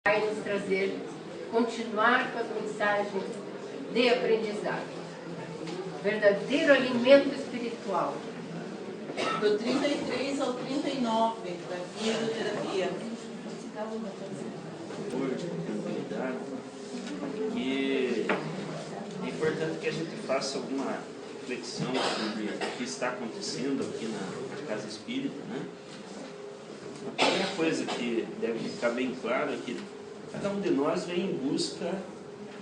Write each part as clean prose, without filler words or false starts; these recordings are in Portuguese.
vai nos trazer, continuar com as mensagens de aprendizado. Verdadeiro alimento espiritual. Do 33 ao 39 da fisioterapia. E é importante que a gente faça alguma reflexão sobre o que está acontecendo aqui na Casa Espírita, né? A primeira coisa que deve ficar bem claro é que cada um de nós vem em busca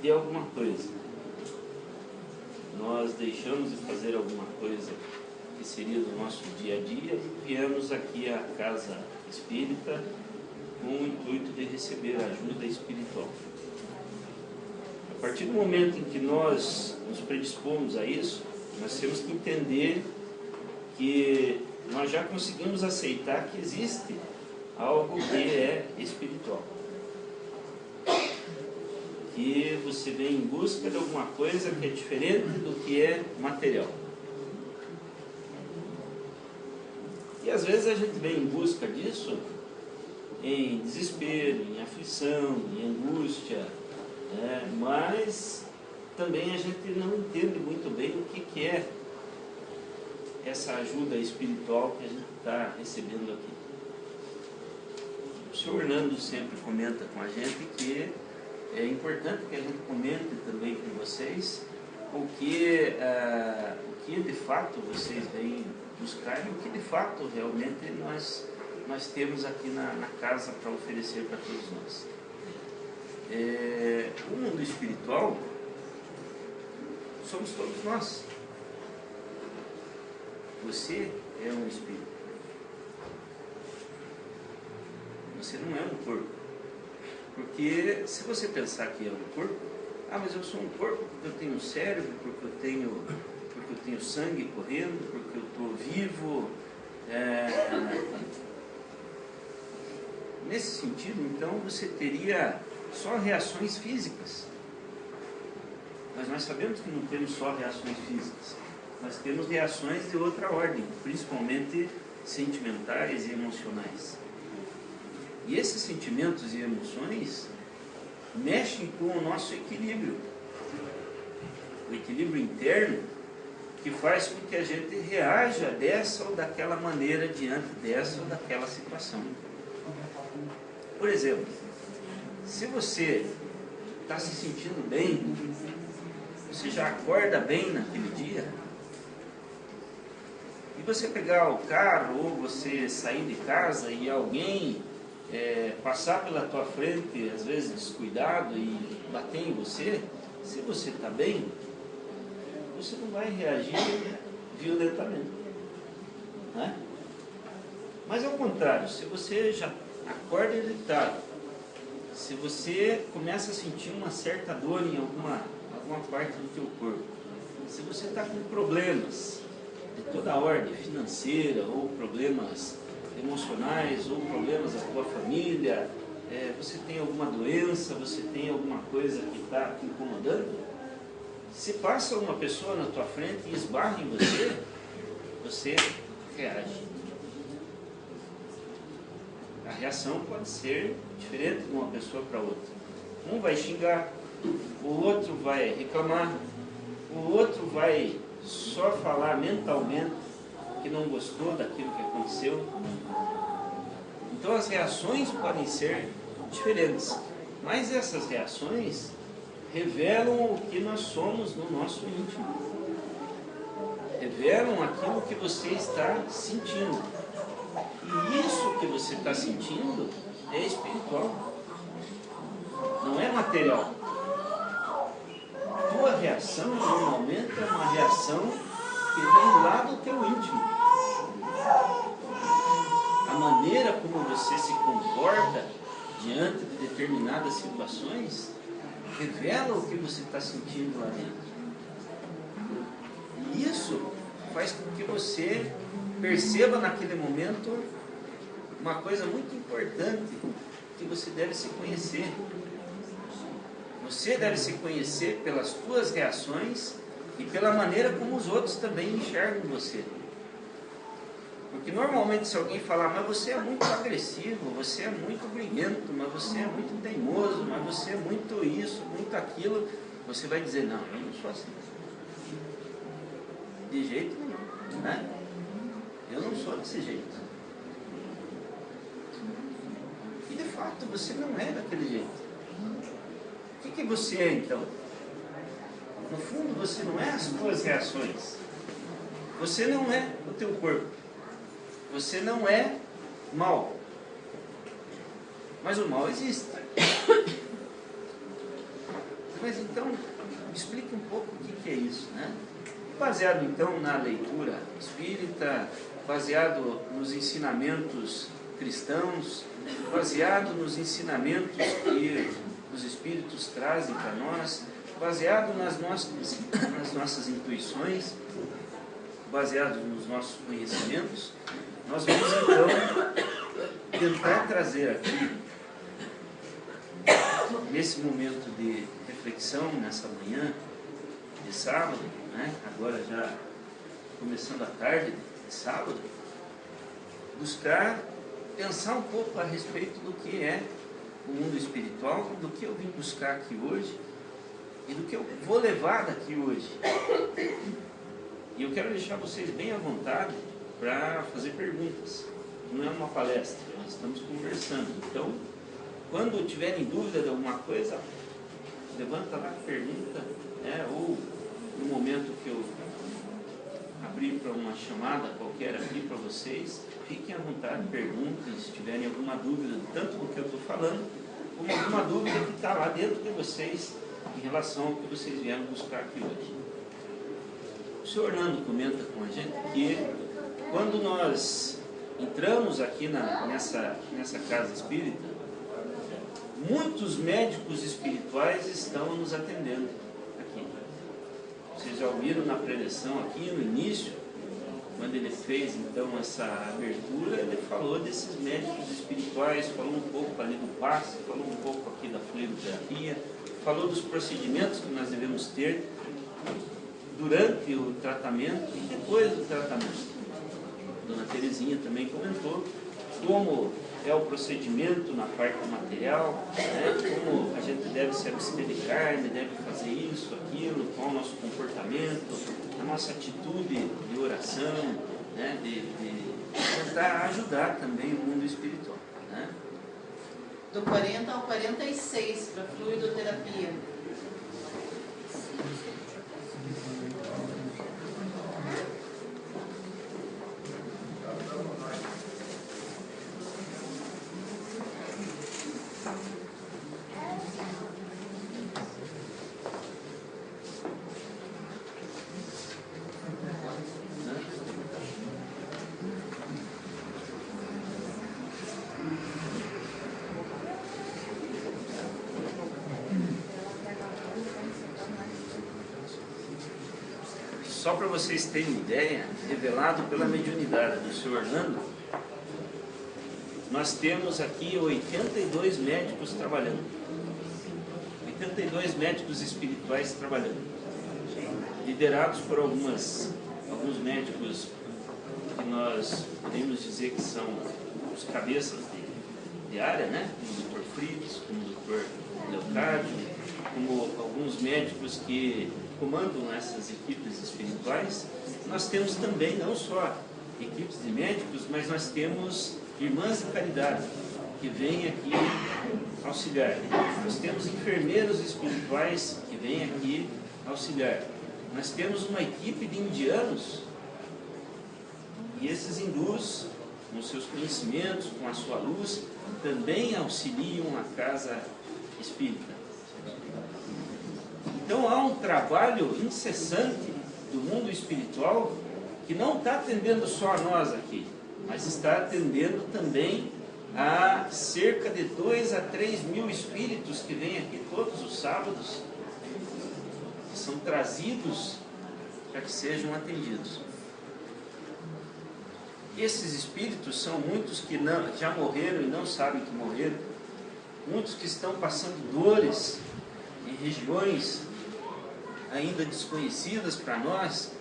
de alguma coisa. Nós deixamos de fazer alguma coisa que seria do nosso dia a dia e viemos aqui à Casa Espírita com o intuito de receber ajuda espiritual. A partir do momento em que nós nos predispomos a isso, nós temos que entender que nós já conseguimos aceitar que existe algo que é espiritual. Que você vem em busca de alguma coisa que é diferente do que é material. E às vezes a gente vem em busca disso em desespero, em aflição, em angústia, mas também a gente não entende muito bem o que é essa ajuda espiritual que a gente está recebendo aqui. O senhor Nando sempre comenta com a gente que é importante que a gente comente também com vocês o que de fato vocês vêm buscar e o que de fato realmente nós temos aqui na casa para oferecer para todos nós. O mundo espiritual somos todos nós. Você é um espírito. Você não é um corpo. Porque se você pensar que é um corpo, mas eu sou um corpo porque eu tenho um cérebro, porque eu tenho sangue correndo, porque eu estou vivo. Nesse sentido, então, você teria só reações físicas. Mas nós sabemos que não temos só reações físicas. Nós temos reações de outra ordem, principalmente sentimentais e emocionais. E esses sentimentos e emoções mexem com o nosso equilíbrio. O equilíbrio interno que faz com que a gente reaja dessa ou daquela maneira diante dessa ou daquela situação. Por exemplo, se você está se sentindo bem, você já acorda bem naquele dia, e você pegar o carro ou você sair de casa e alguém passar pela tua frente, às vezes descuidado, e bater em você, se você está bem, você não vai reagir violentamente, né? Mas ao contrário, se você já acorda irritado, se você começa a sentir uma certa dor em alguma parte do teu corpo, se você está com problemas de toda a ordem, financeira, ou problemas emocionais, ou problemas da tua família, você tem alguma doença, você tem alguma coisa que está te incomodando, se passa uma pessoa na tua frente e esbarra em você, você reage. A reação pode ser diferente de uma pessoa para outra. Um vai xingar, o outro vai reclamar, o outro vai só falar mentalmente que não gostou daquilo que aconteceu. Então as reações podem ser diferentes, mas essas reações revelam o que nós somos no nosso íntimo, revelam aquilo que você está sentindo, e isso que você está sentindo é espiritual, não é material. Tua reação normalmente é uma reação que vem lá do teu íntimo. A maneira como você se comporta diante de determinadas situações revela o que você está sentindo lá dentro. E isso faz com que você perceba naquele momento uma coisa muito importante, que você deve se conhecer. Você deve se conhecer pelas suas reações e pela maneira como os outros também enxergam você. Porque normalmente se alguém falar, mas você é muito agressivo, você é muito briguento, mas você é muito teimoso, mas você é muito isso, muito aquilo, você vai dizer, não, eu não sou assim. De jeito nenhum, né? Eu não sou desse jeito. E de fato você não é daquele jeito. O que você é então? No fundo você não é as tuas reações. Você não é o teu corpo. Você não é mal. Mas o mal existe. Mas então, explique um pouco o que é isso, né? Baseado então na leitura espírita, baseado nos ensinamentos cristãos, baseado nos ensinamentos que os espíritos trazem para nós, baseado nas nossas intuições, baseado nos nossos conhecimentos, nós vamos então tentar trazer aqui, nesse momento de reflexão, nessa manhã de sábado, né? Agora já começando a tarde de sábado, buscar pensar um pouco a respeito do que é o mundo espiritual, do que eu vim buscar aqui hoje e do que eu vou levar daqui hoje. E eu quero deixar vocês bem à vontade para fazer perguntas. Não é uma palestra, nós estamos conversando. Então, quando tiverem dúvida de alguma coisa, levanta lá a pergunta, né? Ou no momento que eu abrir para uma chamada qualquer aqui para vocês, fiquem à vontade, perguntem se tiverem alguma dúvida, tanto do que eu estou falando, como alguma dúvida que está lá dentro de vocês em relação ao que vocês vieram buscar aqui hoje. O senhor Orlando comenta com a gente que quando nós entramos aqui nessa casa espírita, muitos médicos espirituais estão nos atendendo aqui. Vocês já ouviram na preleção aqui no início, quando ele fez então essa abertura, ele falou desses médicos espirituais, falou um pouco ali do passe, falou um pouco aqui da fluidoterapia, falou dos procedimentos que nós devemos ter durante o tratamento e depois do tratamento. Dona Terezinha também comentou como é o procedimento na parte material, né? Como a gente deve se abster de carne, deve fazer isso, aquilo, qual é o nosso comportamento, a nossa atitude de oração, né? de tentar ajudar também o mundo espiritual. Né? Do 40 ao 46 para fluidoterapia. Só para vocês terem ideia, revelado pela mediunidade do senhor Orlando, nós temos aqui 82 médicos trabalhando. 82 médicos espirituais trabalhando. Liderados por alguns médicos que nós podemos dizer que são os cabeças de área, né? Como o Dr. Fritz, como o Dr. Leocádio, como alguns médicos que comandam essas equipes espirituais. Nós temos também não só equipes de médicos, mas nós temos irmãs de caridade que vêm aqui auxiliar. Nós temos enfermeiros espirituais que vêm aqui auxiliar. Nós temos uma equipe de indianos e esses hindus, com seus conhecimentos, com a sua luz, também auxiliam a casa espírita. Então há um trabalho incessante do mundo espiritual que não está atendendo só a nós aqui, mas está atendendo também a cerca de 2 a 3 mil espíritos que vêm aqui todos os sábados, que são trazidos para que sejam atendidos. Esses espíritos são muitos que já morreram e não sabem que morreram, muitos que estão passando dores em regiões ainda desconhecidas para nós,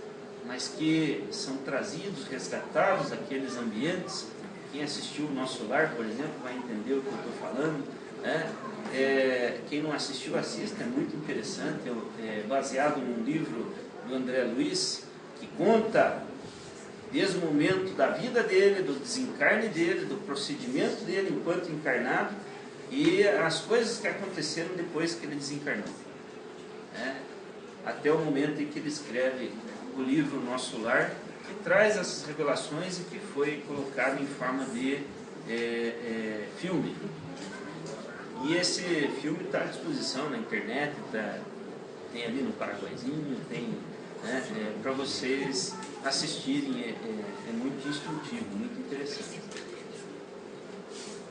mas que são trazidos, resgatados daqueles ambientes. Quem assistiu o Nosso Lar, por exemplo, vai entender o que eu estou falando, né? Quem não assistiu, assista, é muito interessante, é baseado num livro do André Luiz, que conta desde o momento da vida dele, do desencarne dele, do procedimento dele enquanto encarnado e as coisas que aconteceram depois que ele desencarnou, né? Até o momento em que ele escreve o livro Nosso Lar, que traz essas revelações e que foi colocado em forma de filme. E esse filme está à disposição na internet, tem ali no Paraguaizinho, tem, né, para vocês assistirem, é muito instrutivo, muito interessante.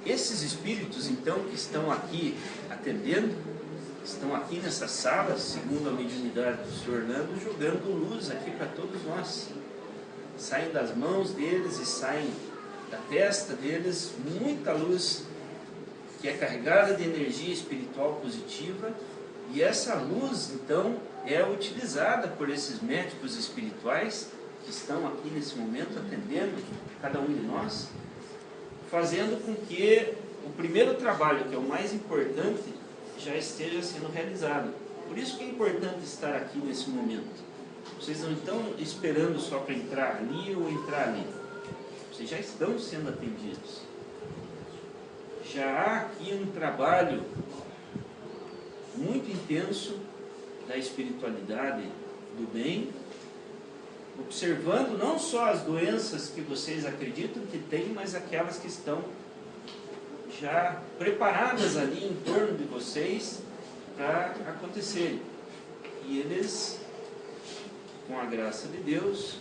Esses espíritos, então, que estão aqui atendendo, estão aqui nessa sala, segundo a mediunidade do Sr. Orlando, jogando luz aqui para todos nós. Saem das mãos deles e saem da testa deles muita luz que é carregada de energia espiritual positiva, e essa luz, então, é utilizada por esses médicos espirituais que estão aqui nesse momento atendendo cada um de nós, fazendo com que o primeiro trabalho, que é o mais importante, já esteja sendo realizado. Por isso que é importante estar aqui nesse momento. Vocês não estão esperando só para entrar ali ou entrar ali. Vocês já estão sendo atendidos. Já há aqui um trabalho muito intenso da espiritualidade do bem, observando não só as doenças que vocês acreditam que têm, mas aquelas que estão já preparadas ali em torno de vocês para acontecerem. E eles, com a graça de Deus,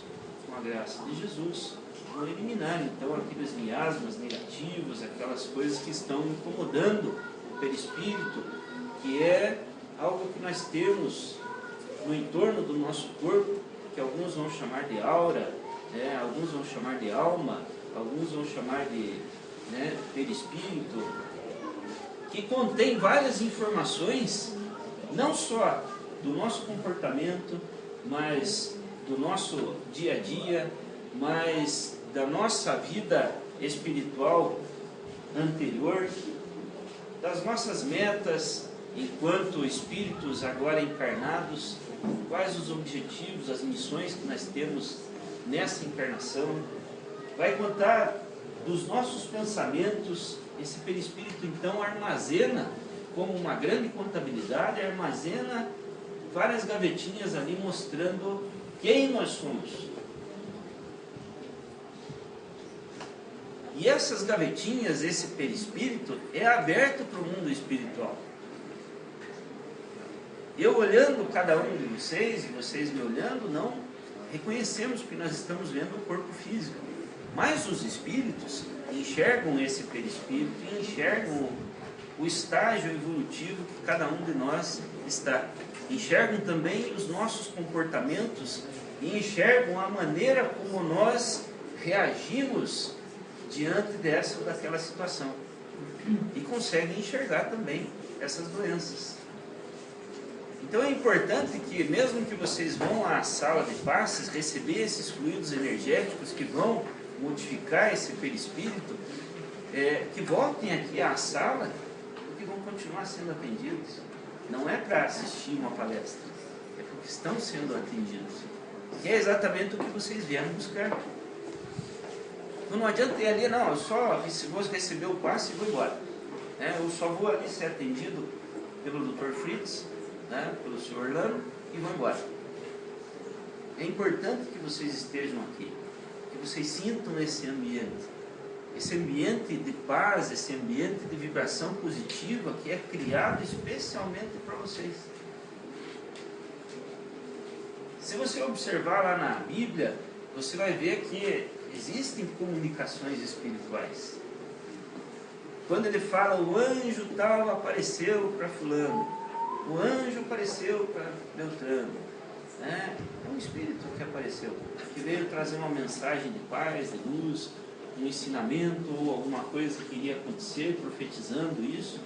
com a graça de Jesus, vão eliminar então aqueles miasmas negativos, aquelas coisas que estão incomodando o perispírito, que é algo que nós temos no entorno do nosso corpo, que alguns vão chamar de aura, né? Alguns vão chamar de alma, alguns vão chamar de, né, perispírito, que contém várias informações, não só do nosso comportamento, mas do nosso dia a dia, mas da nossa vida espiritual anterior, das nossas metas enquanto espíritos agora encarnados, quais os objetivos, as missões que nós temos nessa encarnação. Vai contar dos nossos pensamentos. Esse perispírito então armazena, como uma grande contabilidade, armazena várias gavetinhas ali mostrando quem nós somos. E essas gavetinhas, esse perispírito, é aberto para o mundo espiritual. Eu olhando cada um de vocês, e vocês me olhando, não reconhecemos que nós estamos vendo o corpo físico. Mas os espíritos enxergam esse perispírito e enxergam o estágio evolutivo que cada um de nós está. Enxergam também os nossos comportamentos e enxergam a maneira como nós reagimos diante dessa ou daquela situação. E conseguem enxergar também essas doenças. Então é importante que, mesmo que vocês vão à sala de passes, receber esses fluidos energéticos que vão modificar esse perispírito, que voltem aqui à sala, porque vão continuar sendo atendidos. Não é para assistir uma palestra, é porque estão sendo atendidos. Que é exatamente o que vocês vieram buscar. Então não adianta ir ali, não, eu só vou receber o passe e vou embora. Eu só vou ali ser atendido pelo Dr. Fritz, pelo Sr. Orlando, e vou embora. É importante que vocês estejam aqui, que vocês sintam esse ambiente de paz, esse ambiente de vibração positiva que é criado especialmente para vocês. Se você observar lá na Bíblia, você vai ver que existem comunicações espirituais. Quando ele fala, o anjo tal apareceu para fulano, o anjo apareceu para Beltrano, é um espírito que apareceu, que veio trazer uma mensagem de paz, de luz, um ensinamento ou alguma coisa que iria acontecer, profetizando isso.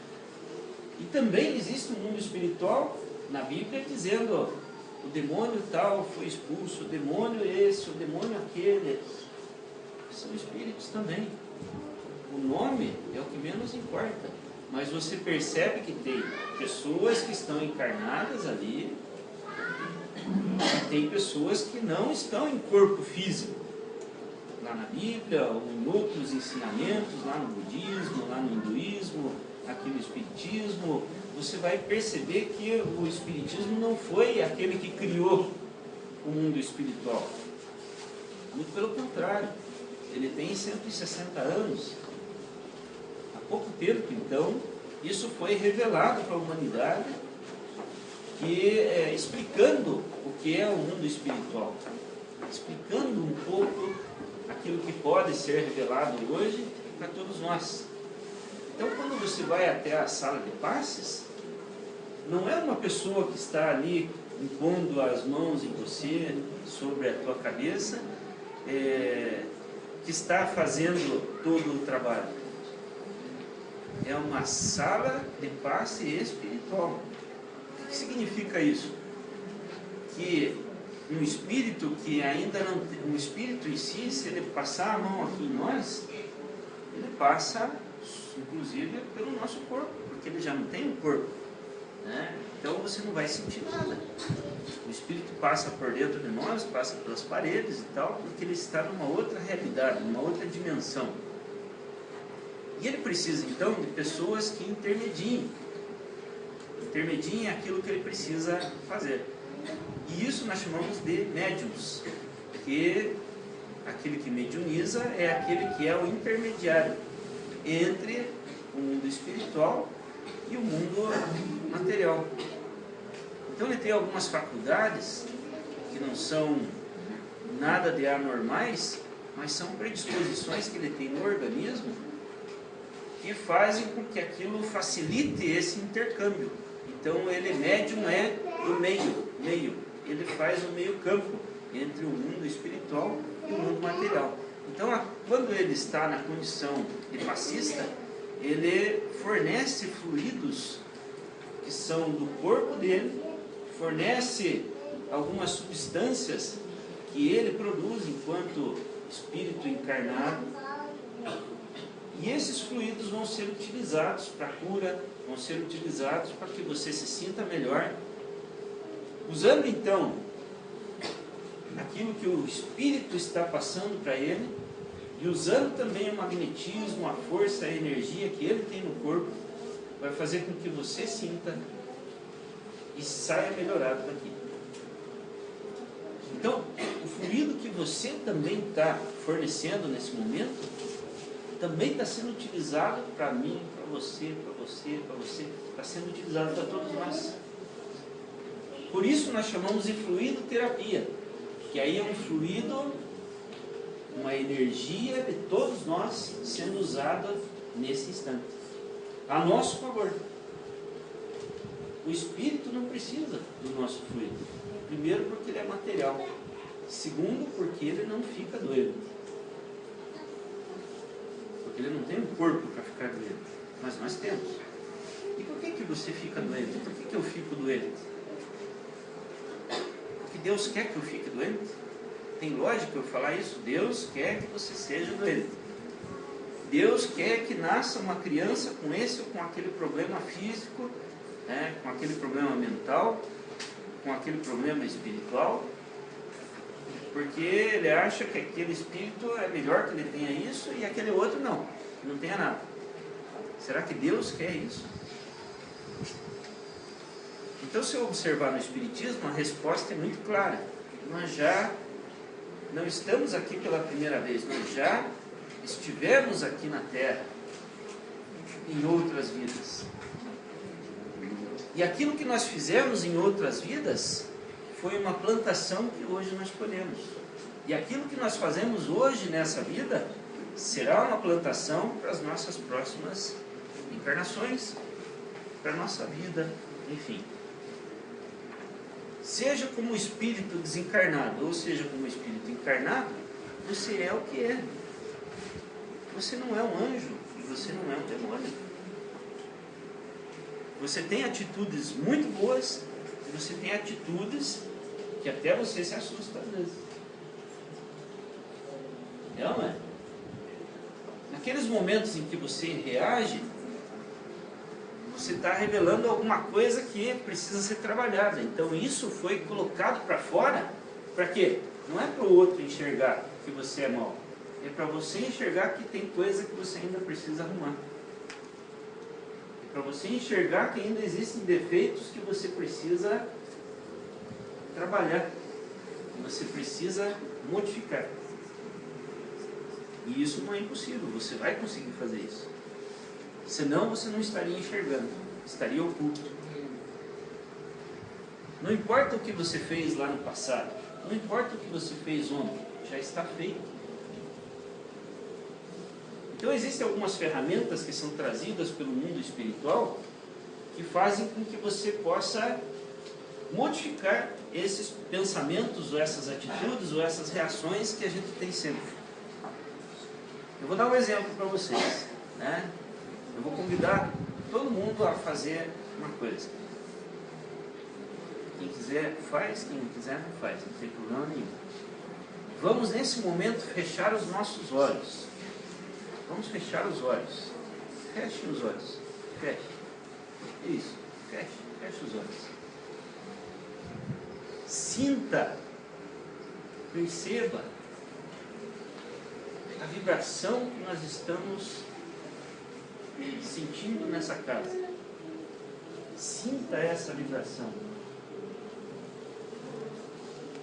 E também existe um mundo espiritual na Bíblia dizendo, o demônio tal foi expulso, o demônio esse, o demônio aquele. São espíritos também. O nome é o que menos importa. Mas você percebe que tem pessoas que estão encarnadas ali, e tem pessoas que não estão em corpo físico. Lá na Bíblia, ou em outros ensinamentos, lá no budismo, lá no hinduísmo, aqui no espiritismo, você vai perceber que o espiritismo não foi aquele que criou o mundo espiritual. Muito pelo contrário, ele tem 160 anos. Há pouco tempo, então, isso foi revelado para a humanidade, explicando o que é o mundo espiritual, explicando um pouco aquilo que pode ser revelado hoje para todos nós. Então, quando você vai até a sala de passes, não é uma pessoa que está ali impondo as mãos em você, sobre a tua cabeça, que está fazendo todo o trabalho. É uma sala de passe espiritual. O que significa isso? Que um espírito que ainda não tem, um espírito em si, se ele passar a mão aqui em nós, ele passa, inclusive, pelo nosso corpo, porque ele já não tem um corpo, né? Então você não vai sentir nada. O espírito passa por dentro de nós, passa pelas paredes e tal, porque ele está numa outra realidade, numa outra dimensão. E ele precisa, então, de pessoas que intermediem aquilo que ele precisa fazer. E isso nós chamamos de médiums, que aquele que mediuniza é aquele que é o intermediário entre o mundo espiritual e o mundo material. Então ele tem algumas faculdades que não são nada de anormais, mas são predisposições que ele tem no organismo que fazem com que aquilo facilite esse intercâmbio. Então ele médium é do meio, ele faz o meio campo entre o mundo espiritual e o mundo material. Então quando ele está na condição de passista, ele fornece fluidos que são do corpo dele, fornece algumas substâncias que ele produz enquanto espírito encarnado, e esses fluidos vão ser utilizados para cura, vão ser utilizados para que você se sinta melhor, usando então aquilo que o espírito está passando para ele, e usando também o magnetismo, a força, a energia que ele tem no corpo, vai fazer com que você sinta e saia melhorado daqui. Então, o fluido que você também está fornecendo nesse momento, também está sendo utilizado para mim, para você, está sendo utilizado para todos nós. Por isso nós chamamos de fluido terapia, que aí é um fluido, uma energia de todos nós sendo usada nesse instante, a nosso favor. O espírito não precisa do nosso fluido. Primeiro, porque ele é material. Segundo, porque ele não fica doente. Porque ele não tem um corpo para ficar doente. Mas nós temos. E por que você fica doente? Por que eu fico doente? Porque Deus quer que eu fique doente? Tem lógica eu falar isso? Deus quer que você seja doente. Deus quer que nasça uma criança com esse ou com aquele problema físico, com aquele problema mental, com aquele problema espiritual, porque ele acha que aquele espírito é melhor que ele tenha isso e aquele outro não, que não tenha nada. Será que Deus quer isso? Então, se eu observar no espiritismo, a resposta é muito clara. Nós já não estamos aqui pela primeira vez, nós já estivemos aqui na Terra em outras vidas. E aquilo que nós fizemos em outras vidas foi uma plantação que hoje nós colhemos. E aquilo que nós fazemos hoje nessa vida será uma plantação para as nossas próximas encarnações, para a nossa vida, enfim. Seja como espírito desencarnado, ou seja como espírito encarnado, você é o que é. Você não é um anjo e você não é um demônio. Você tem atitudes muito boas e você tem atitudes que até você se assusta às vezes. Não é? Naqueles momentos em que você reage, você está revelando alguma coisa que precisa ser trabalhada. Então isso foi colocado para fora, para quê? Não é para o outro enxergar que você é mau, é para você enxergar que tem coisa que você ainda precisa arrumar. É para você enxergar que ainda existem defeitos que você precisa trabalhar, que você precisa modificar. E isso não é impossível, você vai conseguir fazer isso. Senão você não estaria enxergando, estaria oculto. Não importa o que você fez lá no passado, não importa o que você fez ontem, já está feito. Então existem algumas ferramentas que são trazidas pelo mundo espiritual que fazem com que você possa modificar esses pensamentos, ou essas atitudes, ou essas reações que a gente tem sempre. Eu vou dar um exemplo para vocês, né? Eu vou convidar todo mundo a fazer uma coisa. Quem quiser faz, quem não quiser não faz, não tem problema nenhum. Vamos nesse momento fechar os nossos olhos. Vamos fechar os olhos. Feche os olhos. Feche. Isso. Feche. Feche os olhos. Sinta. Perceba a vibração que nós estamos sentindo nessa casa. Sinta essa vibração.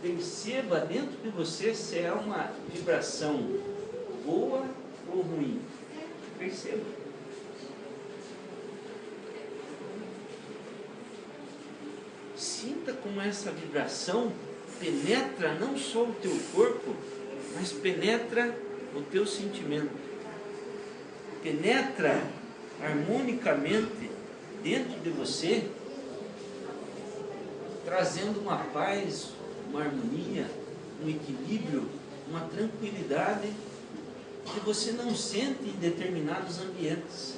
Perceba dentro de você se é uma vibração boa ou ruim. Perceba. Sinta como essa vibração penetra não só o teu corpo, mas penetra o teu sentimento. Penetra harmonicamente dentro de você, trazendo uma paz, uma harmonia, um equilíbrio, uma tranquilidade que você não sente em determinados ambientes.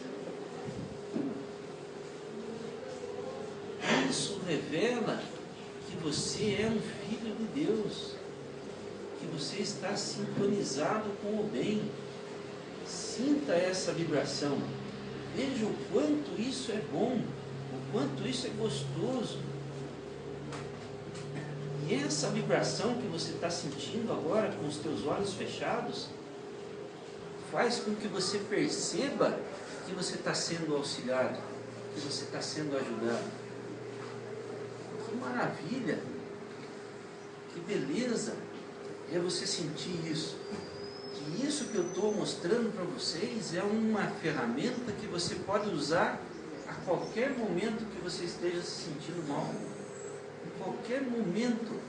Isso revela que você é um filho de Deus, que você está sintonizado com o bem. Sinta essa vibração. Veja o quanto isso é bom, o quanto isso é gostoso. E essa vibração que você está sentindo agora com os teus olhos fechados, faz com que você perceba que você está sendo auxiliado, que você está sendo ajudado. Que maravilha, que beleza é você sentir isso. Que isso que eu estou mostrando para vocês é uma ferramenta que você pode usar a qualquer momento que você esteja se sentindo mal. Em qualquer momento,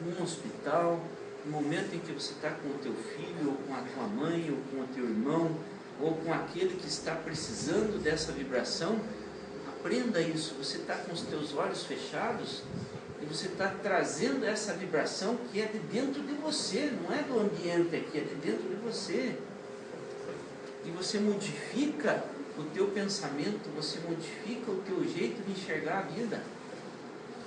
num hospital, no momento em que você está com o teu filho, ou com a tua mãe, ou com o teu irmão, ou com aquele que está precisando dessa vibração, aprenda isso. Você está com os teus olhos fechados e você está trazendo essa vibração que é de dentro de você, não é do ambiente aqui, é de dentro de você. E você modifica o teu pensamento, você modifica o teu jeito de enxergar a vida.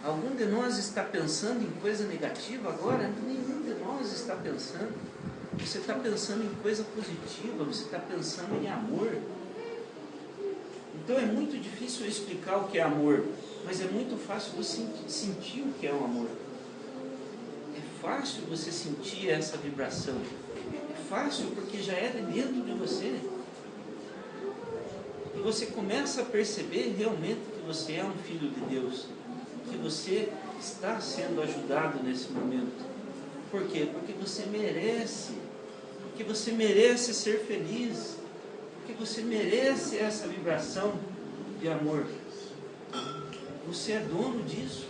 Algum de nós está pensando em coisa negativa agora? Nenhum de nós está pensando. Você está pensando em coisa positiva, você está pensando em amor. Então é muito difícil eu explicar o que é amor, mas é muito fácil você sentir o que é o amor. É fácil você sentir essa vibração. É fácil porque já é de dentro de você. E você começa a perceber realmente que você é um filho de Deus, que você está sendo ajudado nesse momento. Por quê? Porque você merece. Porque você merece ser feliz. Porque você merece essa vibração de amor. Você é dono disso.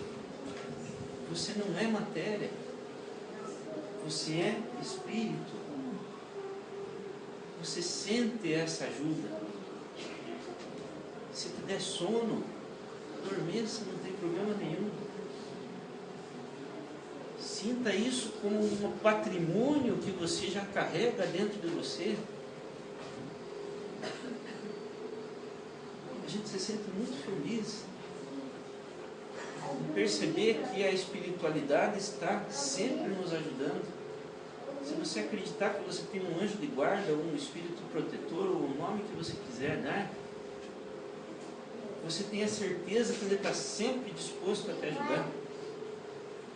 Você não é matéria. Você é espírito. Você sente essa ajuda. Se te der sono, adormeça, não tem problema nenhum. Sinta isso como um patrimônio que você já carrega dentro de você. A gente se sente muito feliz perceber que a espiritualidade está sempre nos ajudando. Se você acreditar que você tem um anjo de guarda, ou um espírito protetor, ou o nome que você quiser dar, você tem a certeza que ele está sempre disposto a te ajudar.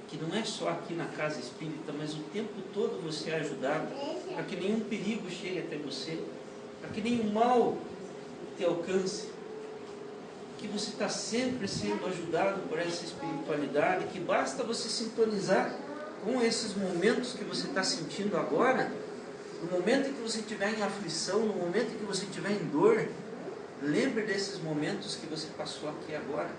Que não é só aqui na casa espírita, mas o tempo todo você é ajudado, para que nenhum perigo chegue até você, para que nenhum mal te alcance, que você está sempre sendo ajudado por essa espiritualidade, que basta você sintonizar com esses momentos que você está sentindo agora, no momento em que você estiver em aflição, no momento em que você estiver em dor, lembre desses momentos que você passou aqui agora,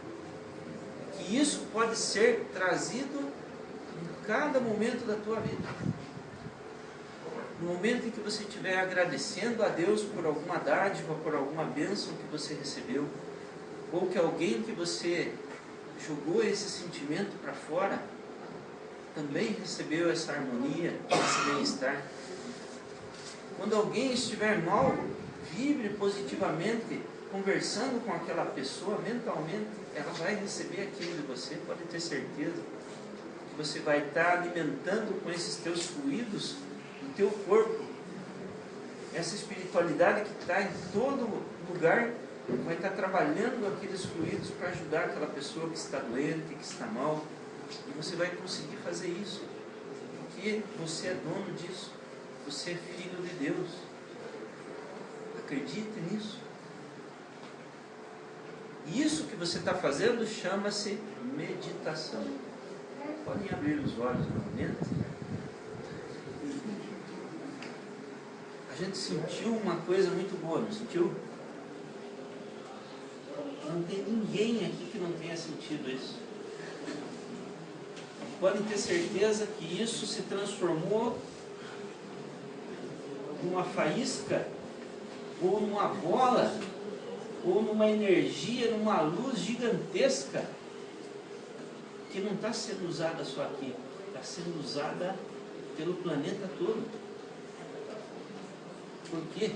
que isso pode ser trazido em cada momento da tua vida. No momento em que você estiver agradecendo a Deus por alguma dádiva, por alguma bênção que você recebeu, ou que alguém que você jogou esse sentimento para fora, também recebeu essa harmonia, esse bem-estar. Quando alguém estiver mal, vibre positivamente, conversando com aquela pessoa mentalmente, ela vai receber aquilo de você, pode ter certeza. Que você vai estar alimentando com esses teus fluidos o teu corpo. Essa espiritualidade que está em todo lugar, vai estar trabalhando aqueles fluidos para ajudar aquela pessoa que está doente, que está mal. E você vai conseguir fazer isso, porque você é dono disso. Você é filho de Deus. Acredite nisso. E isso que você está fazendo chama-se meditação. Podem abrir os olhos novamente. A gente sentiu uma coisa muito boa, não sentiu? Não tem ninguém aqui que não tenha sentido isso. Podem ter certeza que isso se transformou numa faísca, ou numa bola, ou numa energia, numa luz gigantesca, que não está sendo usada só aqui, está sendo usada pelo planeta todo. Por quê?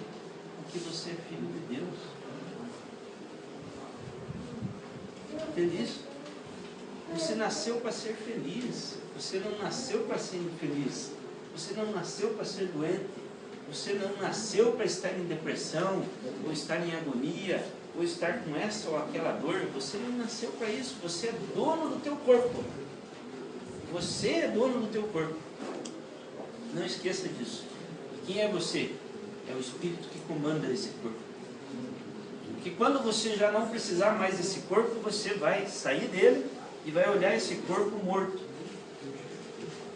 Porque você é filho de Deus. Entende isso? Você nasceu para ser feliz. Você não nasceu para ser infeliz. Você não nasceu para ser doente. Você não nasceu para estar em depressão, ou estar em agonia, ou estar com essa ou aquela dor. Você não nasceu para isso. Você é dono do teu corpo. Você é dono do teu corpo. Não esqueça disso. E quem é você? É o Espírito que comanda esse corpo. Que quando você já não precisar mais desse corpo, você vai sair dele e vai olhar esse corpo morto.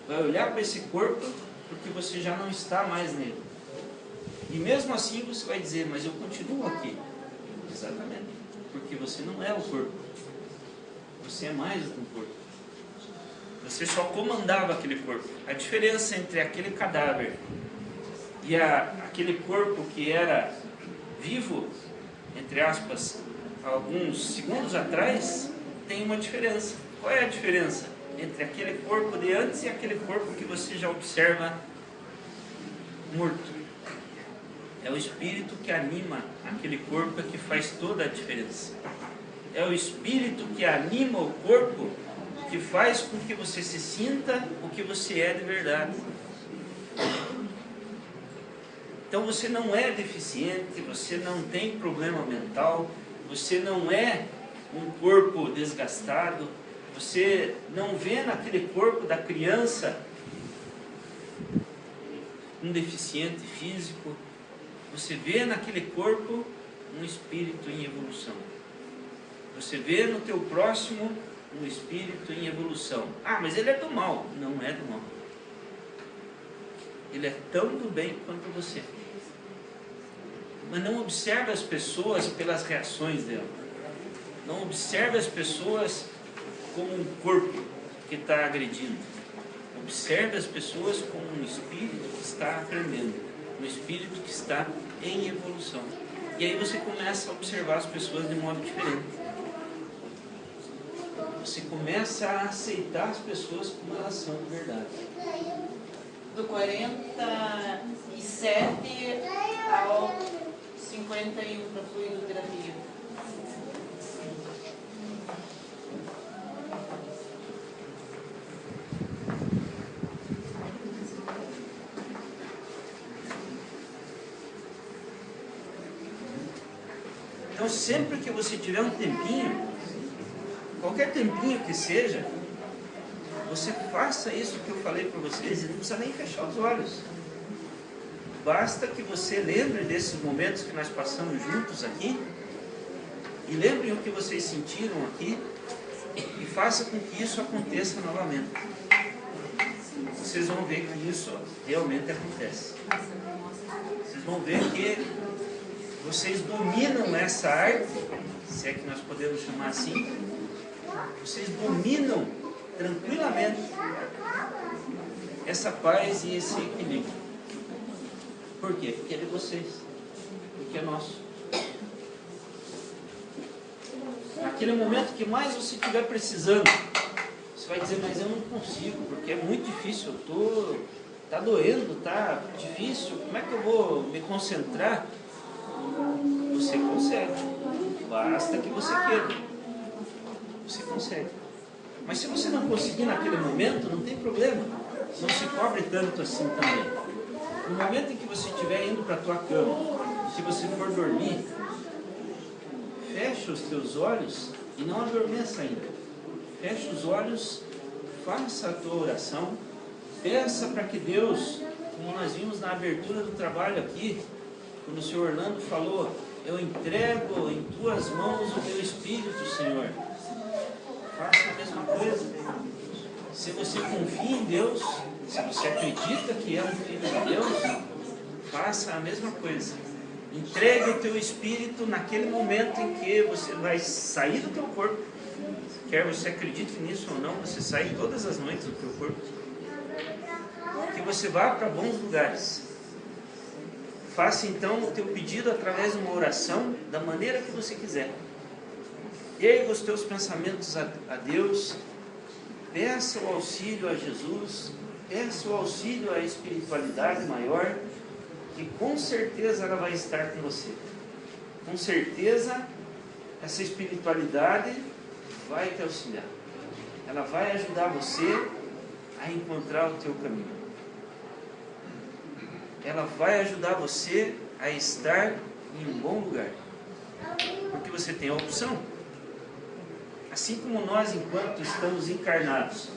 Vai olhar para esse corpo porque você já não está mais nele. E mesmo assim você vai dizer, mas eu continuo aqui. Exatamente. Porque você não é o corpo. Você é mais do que um corpo. Você só comandava aquele corpo. A diferença entre aquele cadáver e aquele corpo que era vivo, entre aspas, alguns segundos atrás, tem uma diferença. Qual é a diferença entre aquele corpo de antes e aquele corpo que você já observa morto? É o Espírito que anima aquele corpo que faz toda a diferença. É o Espírito que anima o corpo que faz com que você se sinta o que você é de verdade. Então você não é deficiente, você não tem problema mental, você não é um corpo desgastado, você não vê naquele corpo da criança um deficiente físico, você vê naquele corpo um espírito em evolução. Você vê no teu próximo um espírito em evolução. Ah, mas ele é do mal. Não é do mal. Ele é tão do bem quanto você. Mas não observe as pessoas pelas reações dela. Não observe as pessoas como um corpo que está agredindo. Observe as pessoas como um espírito que está aprendendo. Um espírito que está em evolução. E aí você começa a observar as pessoas de modo diferente. Você começa a aceitar as pessoas como elas são de verdade. Do 47 ao 51 para fluidoterapia. Então, sempre que você tiver um tempinho, qualquer tempinho que seja, você faça isso que eu falei para vocês e não precisa nem fechar os olhos. Basta que você lembre desses momentos que nós passamos juntos aqui e lembrem o que vocês sentiram aqui e faça com que isso aconteça novamente. Vocês vão ver que isso realmente acontece. Vocês vão ver que vocês dominam essa arte, se é que nós podemos chamar assim. Vocês dominam tranquilamente essa paz e esse equilíbrio. Por quê? Porque é de vocês, porque é nosso. Naquele momento que mais você estiver precisando, você vai dizer, mas eu não consigo, porque é muito difícil, tá doendo, tá difícil, como é que eu vou me concentrar? Você consegue, basta que você queira, você consegue. Mas se você não conseguir naquele momento, não tem problema, não se cobre tanto assim também. No momento em que você estiver indo para a tua cama, se você for dormir, fecha os teus olhos e não adormeça ainda. Fecha os olhos, faça a tua oração, peça para que Deus, como nós vimos na abertura do trabalho aqui, quando o Senhor Orlando falou, eu entrego em tuas mãos o meu espírito, Senhor. Faça a mesma coisa. Se você confia em Deus, se você acredita que é um filho de Deus, faça a mesma coisa. Entregue o teu espírito naquele momento em que você vai sair do teu corpo. Quer você acredite nisso ou não, você sai todas as noites do teu corpo. Que você vá para bons lugares. Faça então o teu pedido através de uma oração, da maneira que você quiser. Erga os teus pensamentos a Deus. Peça o auxílio a Jesus. Peça o auxílio à espiritualidade maior, que com certeza ela vai estar com você. Com certeza essa espiritualidade vai te auxiliar. Ela vai ajudar você a encontrar o teu caminho. Ela vai ajudar você a estar em um bom lugar. Porque você tem a opção. Assim como nós, enquanto estamos encarnados,